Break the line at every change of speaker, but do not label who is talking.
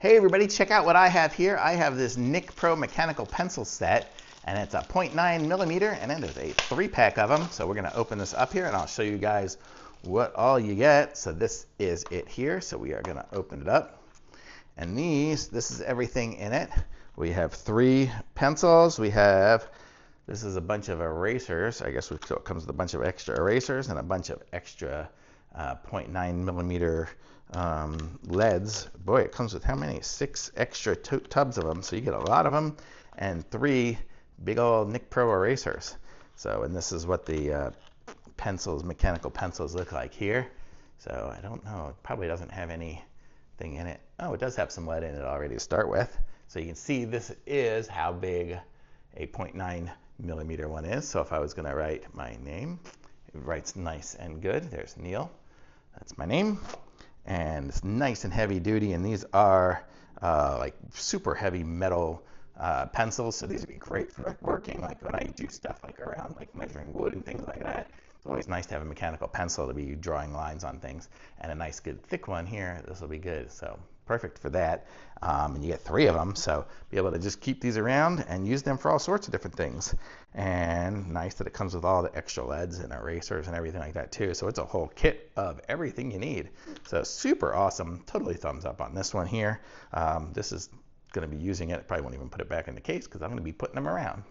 Hey everybody, check out what I have here. I have this Nicpro mechanical pencil set, and it's a 0.9 millimeter, and then there's a 3-pack of them. So we're gonna open this up here and I'll show you guys what all you get. So this is it here. So we are gonna open it up. And this is everything in it. We have 3 pencils. This is a bunch of erasers. I guess it comes with a bunch of extra erasers and a bunch of extra 0.9 millimeter leads. Boy, it comes with how many? 6 extra tubs of them, so you get a lot of them, and 3 big old Nicpro erasers. So, and this is what the mechanical pencils look like here. So I don't know, it probably doesn't have anything in it. Oh, it does have some lead in it already to start with. So you can see this is how big a 0.9 millimeter one is. So if I was going to write my name, it writes nice and good. There's Neil. That's my name. And it's nice and heavy duty, and these are like super heavy metal pencils, so these would be great for like working, like when I do stuff like around like measuring wood and things like that. It's always nice to have a mechanical pencil to be drawing lines on things, and a nice good thick one here. This will be good, so perfect for that. And you get 3 of them, so be able to just keep these around and use them for all sorts of different things. And nice that it comes with all the extra leads and erasers and everything like that too. So it's a whole kit of everything you need. So super awesome. Totally thumbs up on this one here. This is going to be using it. I probably won't even put it back in the case because I'm going to be putting them around.